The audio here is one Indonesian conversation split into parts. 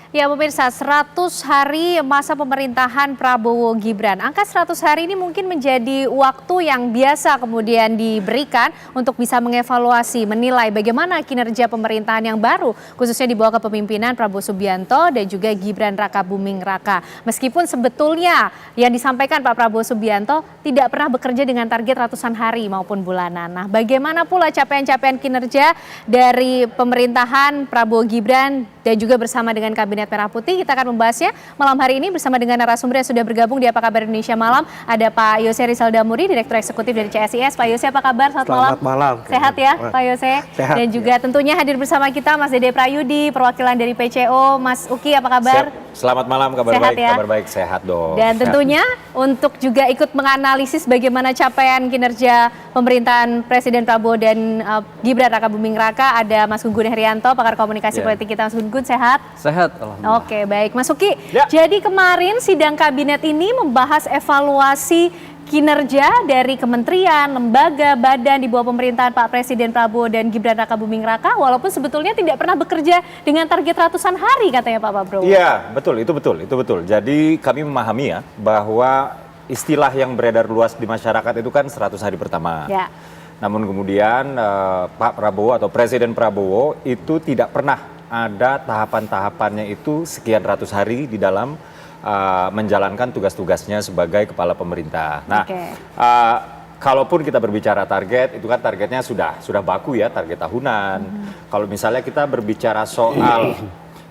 Ya pemirsa, 100 hari masa pemerintahan Prabowo Gibran. Angka 100 hari ini mungkin menjadi waktu yang biasa kemudian diberikan untuk bisa mengevaluasi, menilai bagaimana kinerja pemerintahan yang baru, khususnya di bawah kepemimpinan Prabowo Subianto dan juga Gibran Rakabuming Raka. Meskipun sebetulnya yang disampaikan Pak Prabowo Subianto tidak pernah bekerja dengan target ratusan hari maupun bulanan. Nah, bagaimana pula capaian-capaian kinerja dari pemerintahan Prabowo Gibran dan juga bersama dengan Kabinet Merah Putih. Kita akan membahasnya malam hari ini bersama dengan narasumber yang sudah bergabung di Apa Kabar Indonesia Malam. Ada Pak Yose Rizal Damuri, Direktur Eksekutif dari CSIS. Pak Yose, apa kabar? Selamat malam. Sehat ya Pak Yose? Sehat. Dan juga tentunya hadir bersama kita Mas Dede Prayudi, perwakilan dari PCO. Mas Uki, apa kabar? Selamat malam, kabar sehat baik, ya? kabar baik, sehat dong. Dan tentunya untuk juga ikut menganalisis bagaimana capaian kinerja pemerintahan Presiden Prabowo dan Gibran Rakabuming Raka, ada Mas Gun Gun Herianto, pakar komunikasi politik kita. Mas Gun Gun, sehat? Sehat, alhamdulillah. Oke, baik. Mas Uki, Ya. jadi kemarin sidang kabinet ini membahas evaluasi kinerja dari kementerian, lembaga, badan di bawah pemerintahan Pak Presiden Prabowo dan Gibran Rakabuming Raka, walaupun sebetulnya tidak pernah bekerja dengan target ratusan hari katanya Pak Prabowo. Iya, betul, itu betul. Jadi kami memahami ya bahwa istilah yang beredar luas di masyarakat itu kan 100 hari pertama. Ya. Namun kemudian Pak Prabowo atau Presiden Prabowo itu tidak pernah ada tahapan-tahapannya itu sekian ratus hari di dalam menjalankan tugas-tugasnya sebagai kepala pemerintah. Nah, kalaupun kita berbicara target, itu kan targetnya sudah baku ya, target tahunan. Kalau misalnya kita berbicara soal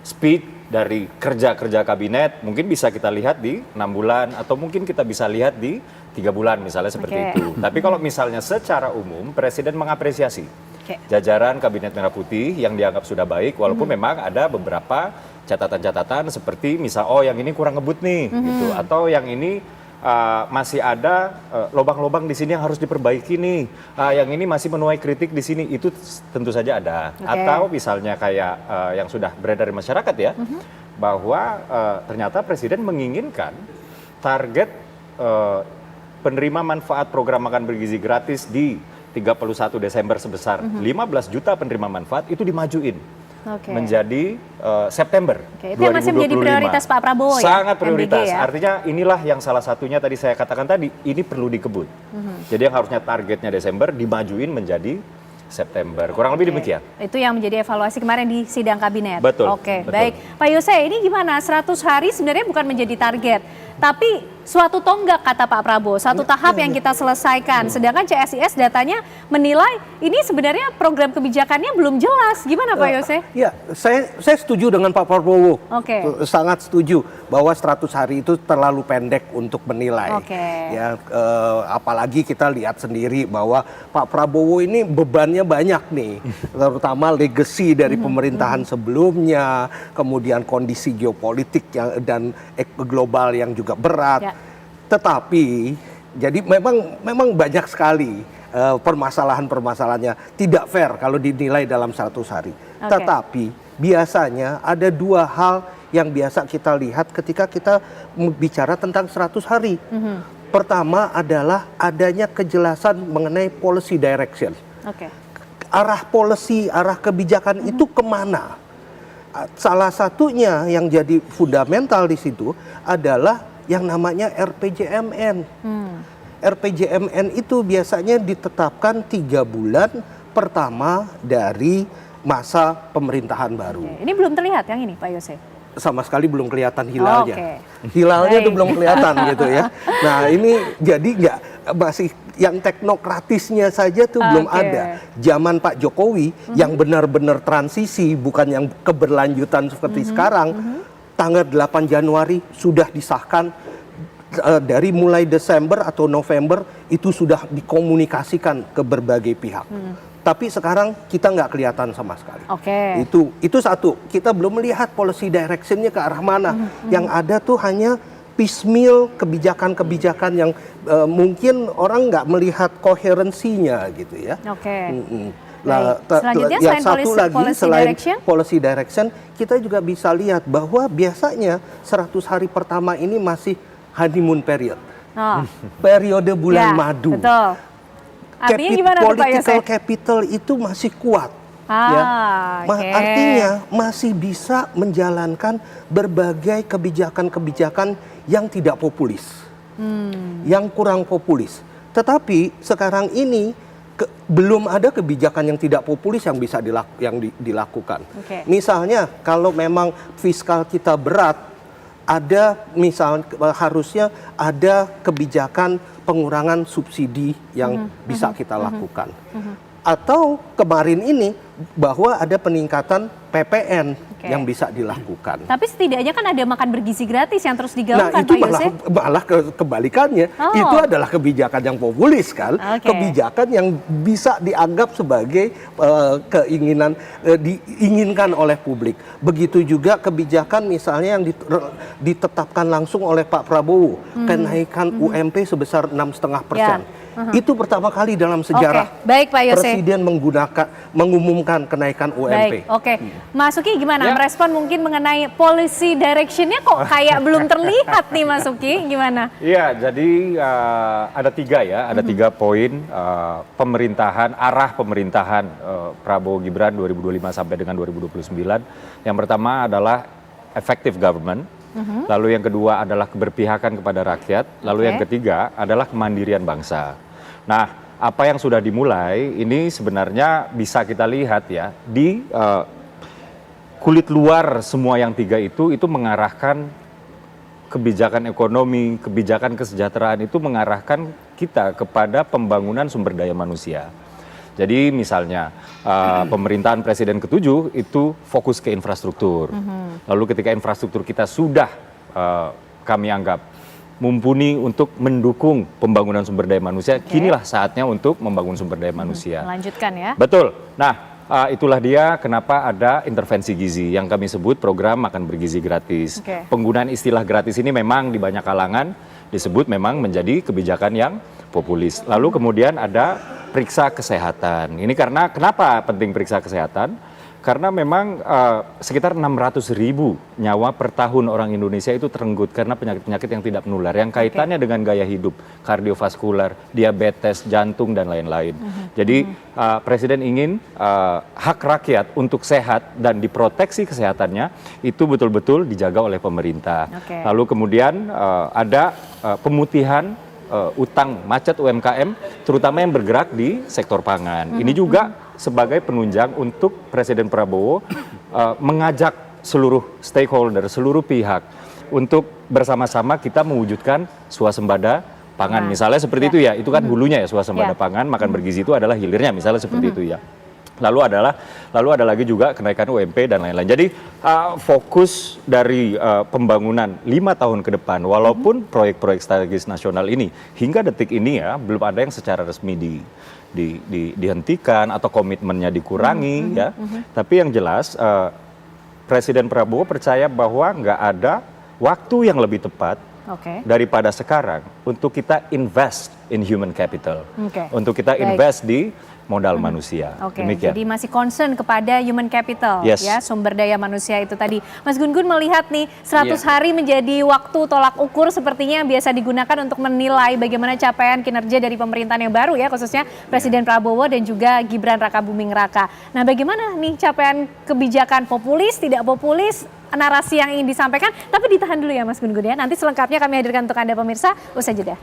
speed dari kerja-kerja kabinet, mungkin bisa kita lihat di 6 bulan atau mungkin kita bisa lihat di 3 bulan misalnya seperti itu. Tapi kalau misalnya secara umum, Presiden mengapresiasi jajaran Kabinet Merah Putih yang dianggap sudah baik, walaupun memang ada beberapa catatan-catatan seperti misal yang ini kurang ngebut nih gitu, atau yang ini masih ada lubang-lubang di sini yang harus diperbaiki nih, yang ini masih menuai kritik di sini, itu tentu saja ada. Atau misalnya kayak yang sudah beredar di masyarakat ya, bahwa ternyata Presiden menginginkan target penerima manfaat program makan bergizi gratis di 31 Desember sebesar 15 juta penerima manfaat itu dimajuin. Menjadi September 2025. Itu yang masih menjadi prioritas Pak Prabowo ya? Sangat prioritas. ya? Artinya inilah yang salah satunya tadi saya katakan tadi, ini perlu dikebut. Jadi yang harusnya targetnya Desember dimajuin menjadi September. Kurang lebih demikian. Itu yang menjadi evaluasi kemarin di sidang kabinet. Betul. Oke, betul. baik. Pak Yose, ini gimana? 100 hari sebenarnya bukan menjadi target, tapi suatu tonggak kata Pak Prabowo, satu tahap yang kita selesaikan. Sedangkan CSIS datanya menilai ini sebenarnya program kebijakannya belum jelas. Gimana Pak Yose? Ya, saya setuju dengan Pak Prabowo. Sangat setuju bahwa 100 hari itu terlalu pendek untuk menilai. Ya, apalagi kita lihat sendiri bahwa Pak Prabowo ini bebannya banyak nih, terutama legacy dari pemerintahan sebelumnya, kemudian kondisi geopolitik dan global yang juga berat. Tetapi jadi memang banyak sekali permasalahan-permasalahannya tidak fair kalau dinilai dalam 100 hari. Tetapi biasanya ada dua hal yang biasa kita lihat ketika kita bicara tentang 100 hari. Pertama adalah adanya kejelasan mengenai policy direction. Arah policy, arah kebijakan itu kemana? Salah satunya yang jadi fundamental di situ adalah yang namanya RPJMN. RPJMN itu biasanya ditetapkan 3 bulan pertama dari masa pemerintahan baru. Ini belum terlihat yang ini Pak Yose? Sama sekali belum kelihatan hilalnya. Hilalnya itu belum kelihatan gitu ya. Nah ini jadi masih yang teknokratisnya saja tuh belum ada. Zaman Pak Jokowi yang benar-benar transisi, bukan yang keberlanjutan seperti sekarang. Tanggal 8 Januari sudah disahkan, dari mulai Desember atau November itu sudah dikomunikasikan ke berbagai pihak. Tapi sekarang kita nggak kelihatan sama sekali. Itu satu, kita belum melihat policy directionnya ke arah mana. Yang ada tuh hanya piecemeal kebijakan-kebijakan yang mungkin orang nggak melihat koherensinya gitu ya. Nah, selanjutnya yang satu lagi selain policy direction, kita juga bisa lihat bahwa biasanya 100 hari pertama ini masih honeymoon period. Periode bulan madu. Artinya gimana tuh Pak Yose? Political capital itu masih kuat. Ya. Artinya masih bisa menjalankan berbagai kebijakan-kebijakan yang tidak populis, yang kurang populis. Tetapi sekarang ini belum ada kebijakan yang tidak populis yang bisa dilakukan. Misalnya kalau memang fiskal kita berat, ada harusnya ada kebijakan pengurangan subsidi yang bisa kita lakukan. Atau kemarin ini bahwa ada peningkatan PPN yang bisa dilakukan. Tapi setidaknya kan ada makan bergizi gratis yang terus digaungkan, Nah itu Pak Yose. malah kebalikannya. Itu adalah kebijakan yang populis kan. Kebijakan yang bisa dianggap sebagai diinginkan oleh publik. Begitu juga kebijakan misalnya yang ditetapkan langsung oleh Pak Prabowo. Kenaikan UMP sebesar 6,5%. Itu pertama kali dalam sejarah baik, Pak Yose. Presiden mengumumkan kenaikan UMP. Mas Uki gimana? Merespon mungkin mengenai policy direction-nya kok kayak belum terlihat nih, Mas Uki, gimana? Iya, jadi ada tiga ya, ada 3 poin pemerintahan, arah pemerintahan Prabowo Gibran 2025 sampai dengan 2029. Yang pertama adalah effective government, lalu yang kedua adalah keberpihakan kepada rakyat, lalu yang ketiga adalah kemandirian bangsa. Nah, apa yang sudah dimulai ini sebenarnya bisa kita lihat ya di kulit luar semua yang 3 itu mengarahkan kebijakan ekonomi, kebijakan kesejahteraan itu mengarahkan kita kepada pembangunan sumber daya manusia. Jadi misalnya pemerintahan Presiden ke-7 itu fokus ke infrastruktur. Lalu ketika infrastruktur kita sudah kami anggap mumpuni untuk mendukung pembangunan sumber daya manusia, kinilah saatnya untuk membangun sumber daya manusia. Melanjutkan ya. Betul. Nah, itulah dia kenapa ada intervensi gizi yang kami sebut program makan bergizi gratis. Penggunaan istilah gratis ini memang di banyak kalangan disebut memang menjadi kebijakan yang populis. Lalu kemudian ada periksa kesehatan. Ini karena kenapa penting periksa kesehatan? Karena memang sekitar 600.000 nyawa per tahun orang Indonesia itu terenggut karena penyakit-penyakit yang tidak menular, yang kaitannya dengan gaya hidup, kardiovaskular, diabetes, jantung, dan lain-lain. Jadi Presiden ingin hak rakyat untuk sehat dan diproteksi kesehatannya itu betul-betul dijaga oleh pemerintah. Lalu kemudian ada pemutihan utang macet UMKM, terutama yang bergerak di sektor pangan. Ini juga sebagai penunjang untuk Presiden Prabowo mengajak seluruh stakeholder, seluruh pihak untuk bersama-sama kita mewujudkan swasembada pangan. Misalnya seperti itu ya, itu kan hulunya ya swasembada pangan, makan bergizi itu adalah hilirnya misalnya seperti itu ya. Lalu ada lagi juga kenaikan UMP dan lain-lain. Jadi fokus dari pembangunan 5 tahun ke depan, walaupun proyek-proyek strategis nasional ini hingga detik ini ya belum ada yang secara resmi dihentikan atau komitmennya dikurangi ya. Tapi yang jelas Presiden Prabowo percaya bahwa nggak ada waktu yang lebih tepat daripada sekarang untuk kita invest in human capital, untuk kita invest di modal manusia. Demikian. Jadi masih concern kepada human capital, ya, sumber daya manusia itu tadi. Mas Gun-Gun melihat nih 100 hari menjadi waktu tolak ukur sepertinya yang biasa digunakan untuk menilai bagaimana capaian kinerja dari pemerintahan yang baru ya, khususnya Presiden Prabowo dan juga Gibran Rakabuming Raka. Nah, bagaimana nih capaian kebijakan populis, tidak populis, narasi yang ingin disampaikan, tapi ditahan dulu ya Mas Gun-Gun ya. Nanti selengkapnya kami hadirkan untuk Anda pemirsa, usai jeda.